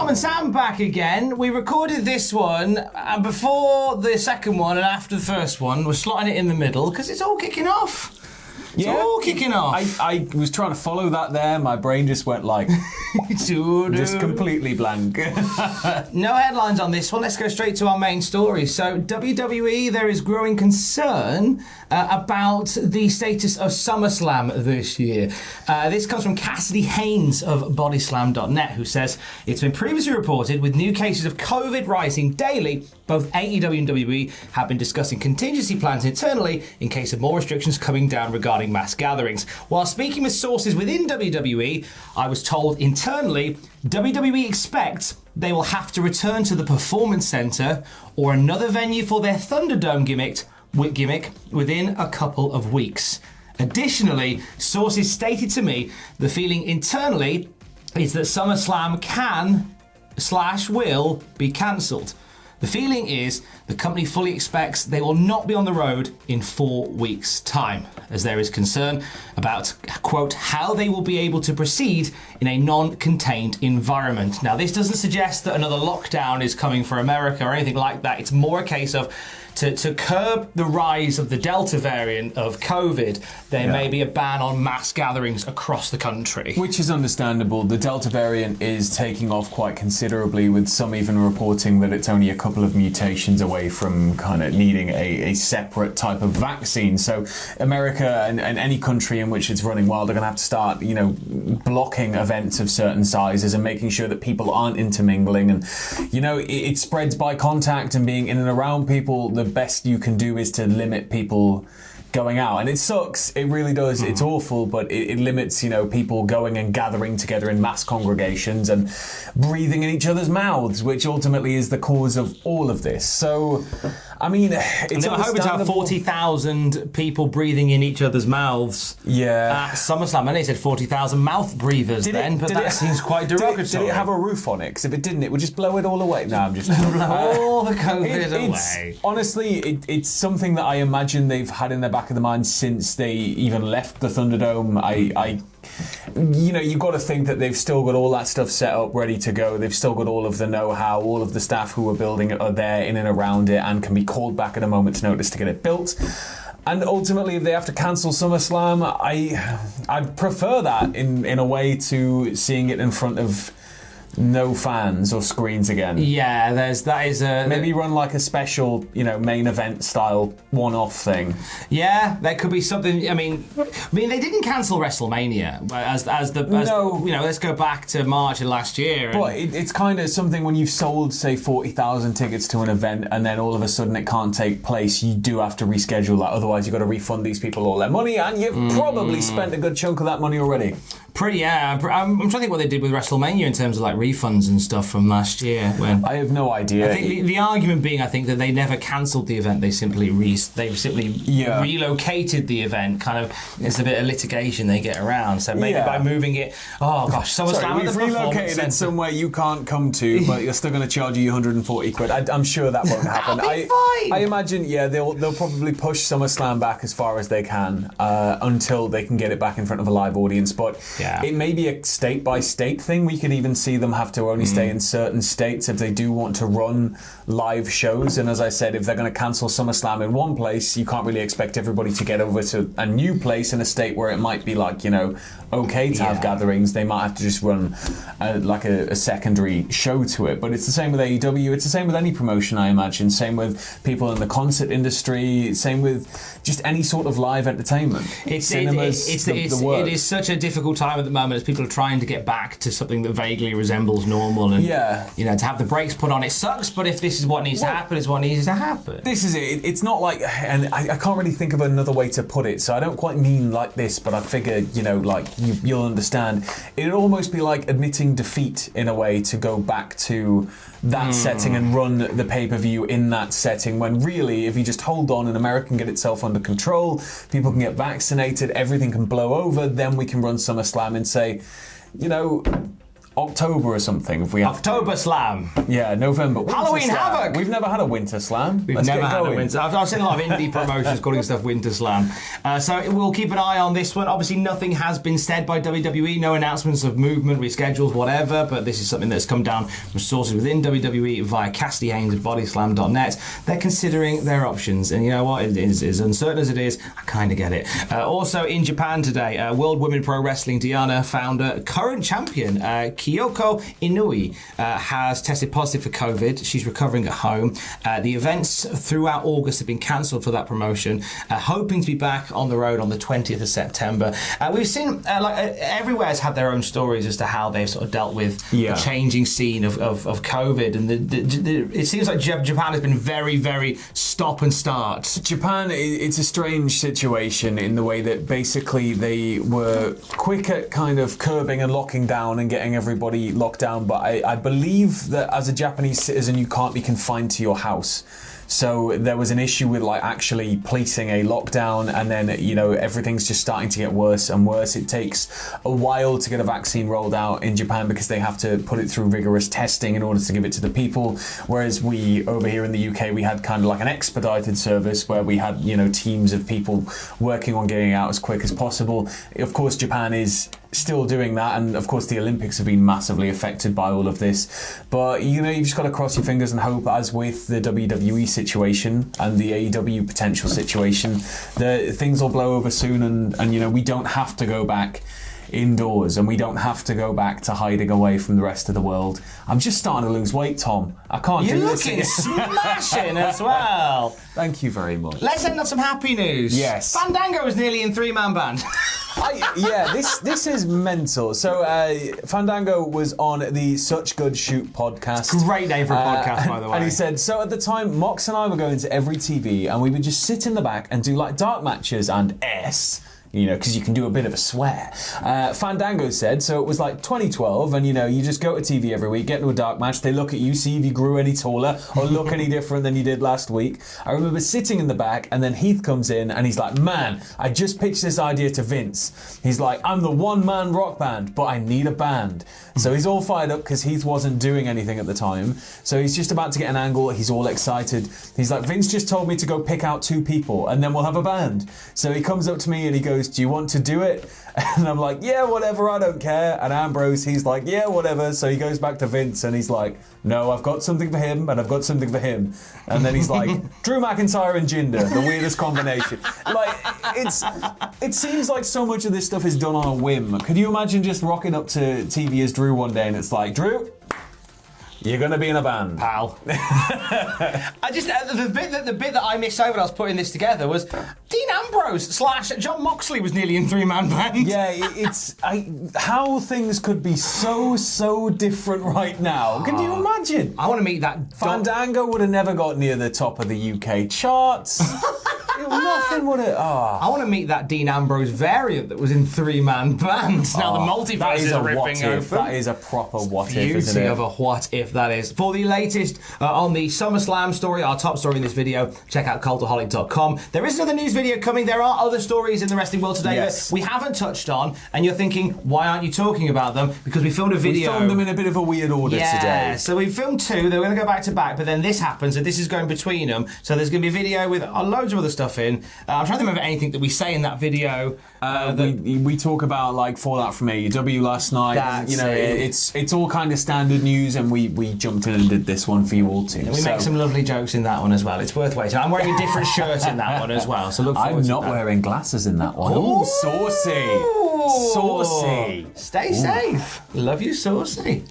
Tom and Sam back again. We recorded this one, and before the second one and after the first one, we're slotting it in the middle because it's all kicking off. It's all kicking off. I was trying to follow that there. My brain just went like, just completely blank. No headlines on this one. Let's go straight to our main story. So, WWE, there is growing concern about the status of SummerSlam this year. This comes from Cassidy Haynes of Bodyslam.net, who says, it's been previously reported with new cases of COVID rising daily, both AEW and WWE have been discussing contingency plans internally in case of more restrictions coming down regarding mass gatherings. While speaking with sources within WWE, I was told internally, WWE expects they will have to return to the Performance Center or another venue for their ThunderDome gimmick within a couple of weeks. Additionally, sources stated to me the feeling internally is that SummerSlam can/will be cancelled. The feeling is the company fully expects they will not be on the road in 4 weeks' time, as there is concern about, quote, how they will be able to proceed in a non-contained environment. Now, this doesn't suggest that another lockdown is coming for America or anything like that. It's more a case of to curb the rise of the Delta variant of COVID, there may be a ban on mass gatherings across the country. Which is understandable. The Delta variant is taking off quite considerably, with some even reporting that it's only a couple of mutations away from kind of needing a separate type of vaccine. So America and any country in which it's running wild are going to have to start, blocking events of certain sizes and making sure that people aren't intermingling. And, it spreads by contact and being in and around people. The best you can do is to limit people going out, and it sucks, it really does. It's awful, but it limits people going and gathering together in mass congregations and breathing in each other's mouths, which ultimately is the cause of all of this. So I mean, it's they were hoping to have 40,000 people breathing in each other's mouths at SummerSlam, and they said 40,000 mouth breathers but that seems quite derogatory. Did it have a roof on it? Because if it didn't, it would just blow it all away. No, I'm just... blow all the COVID away. Honestly, it's something that I imagine they've had in their back of the mind since they even left the ThunderDome. You've got to think that they've still got all that stuff set up, ready to go. They've still got all of the know-how, all of the staff who are building it are there in and around it and can be called back at a moment's notice to get it built. And ultimately, if they have to cancel SummerSlam, I'd prefer that in a way to seeing it in front of no fans or screens again. Yeah, maybe run like a special, main event style one-off thing. Yeah, there could be something. I mean, they didn't cancel WrestleMania let's go back to March of last year. But it's kind of something when you've sold, say, 40,000 tickets to an event, and then all of a sudden it can't take place. You do have to reschedule that. Otherwise, you've got to refund these people all their money, and you've probably spent a good chunk of that money already. I'm trying to think what they did with WrestleMania in terms of like refunds and stuff from last year. I have no idea. I think the argument being, that they never cancelled the event. They simply relocated the event. Kind of, it's a bit of litigation they get around. So maybe by moving it, SummerSlam. We've relocated it somewhere you can't come to, but you're still going to charge you 140 quid. I'm sure that won't happen. I imagine, they'll probably push SummerSlam back as far as they can until they can get it back in front of a live audience. But it may be a state-by-state thing. We could even see them have to only stay in certain states if they do want to run live shows. And as I said, if they're going to cancel SummerSlam in one place, you can't really expect everybody to get over to a new place in a state where it might be like, okay to have gatherings. They might have to just run a secondary show to it. But it's the same with AEW. It's the same with any promotion, I imagine. Same with people in the concert industry. Same with just any sort of live entertainment. Cinemas, the works. It is such a difficult time at the moment as people are trying to get back to something that vaguely resembles normal. And, to have the brakes put on, it sucks, but if this is what needs to happen, it's what needs to happen. This is it. It's not like, and I can't really think of another way to put it, so I don't quite mean like this, but I figure, you'll understand. It'd almost be like admitting defeat in a way to go back to that setting and run the pay-per-view in that setting, when really, if you just hold on and America can get itself under control, people can get vaccinated, everything can blow over, then we can run SummerSlam and say, October or something. If we have October Slam. Yeah, November. Winter Halloween Slam. Havoc. We've never had a Winter Slam. We've never had a Winter. I've seen a lot of indie promotions calling stuff Winter Slam. So we'll keep an eye on this one. Obviously, nothing has been said by WWE. No announcements of movement, reschedules, whatever. But this is something that's come down from sources within WWE via Cassidy Haynes at bodyslam.net. They're considering their options, and you know what? It is as uncertain as it is. I kind of get it. Also in Japan today, World Women Pro Wrestling Diana founder, current champion Kyoko Inui has tested positive for COVID. She's recovering at home. The events throughout August have been cancelled for that promotion, hoping to be back on the road on the 20th of September. We've seen everywhere has had their own stories as to how they've sort of dealt with the changing scene of COVID, and it seems like Japan has been very, very stop and start. Japan, it's a strange situation in the way that basically they were quick at kind of curbing and locking down and getting everybody locked down, but I believe that as a Japanese citizen you can't be confined to your house. So there was an issue with like actually placing a lockdown, and then everything's just starting to get worse and worse. It takes a while to get a vaccine rolled out in Japan because they have to put it through rigorous testing in order to give it to the people. Whereas we over here in the UK, we had kind of like an expedited service where we had teams of people working on getting it out as quick as possible. Of course, Japan is still doing that, and of course the Olympics have been massively affected by all of this, but you've just got to cross your fingers and hope, as with the WWE situation and the AEW potential situation, that things will blow over soon, and we don't have to go back indoors, and we don't have to go back to hiding away from the rest of the world. I'm just starting to lose weight, Tom. I can't do this. You're looking smashing as well. Thank you very much. Let's end on some happy news. Yes. Fandango is nearly in three-man band. This is mental. So Fandango was on the Such Good Shoot podcast. Great name for a podcast, by the way. And he said, so at the time, Mox and I were going to every TV, and we would just sit in the back and do like dark matches and because you can do a bit of a swear. Fandango said, so it was like 2012, and you just go to TV every week, get into a dark match, they look at you, see if you grew any taller or look any different than you did last week. I remember sitting in the back, and then Heath comes in and he's like, man, I just pitched this idea to Vince. He's like, I'm the one-man rock band, but I need a band. So he's all fired up because Heath wasn't doing anything at the time. So he's just about to get an angle, he's all excited. He's like, Vince just told me to go pick out 2 people and then we'll have a band. So he comes up to me and he goes, do you want to do it? And I'm like, yeah, whatever, I don't care. And Ambrose, he's like, yeah, whatever. So he goes back to Vince and he's like, no, I've got something for him and I've got something for him. And then he's like, Drew McIntyre and Jinder, the weirdest combination. Like, it seems like so much of this stuff is done on a whim. Could you imagine just rocking up to TV as Drew one day and it's like, Drew, you're going to be in a band, pal. I just the bit that I missed over when I was putting this together was Dean Ambrose / John Moxley was nearly in three-man band. Yeah, how things could be so different right now. Can you imagine? I want to meet that. Fandango would have never got near the top of the UK charts. Nothing would it? Oh. I want to meet that Dean Ambrose variant that was in three-man bands. Now the multiverse is ripping open. That is a proper what if, isn't Beauty it? of a what if that is. For the latest on the SummerSlam story, our top story in this video, check out cultaholic.com. There is another news video coming. There are other stories in the wrestling world today that we haven't touched on, and you're thinking, why aren't you talking about them? Because we filmed a video. We filmed them in a bit of a weird order today. So we filmed 2. They're going to go back to back, but then this happens, and this is going between them. So there's going to be a video with loads of other stuff in. I'm trying to remember anything that we say in that video. We talk about like fallout from AEW last night. It's all kind of standard news, and we jumped in and did this one for you all too. We make some lovely jokes in that one as well. It's worth waiting. I'm wearing a different shirt in that one as well. So look forward I'm to not that. wearing glasses in that one. Ooh, saucy. Stay safe. Love you, saucy.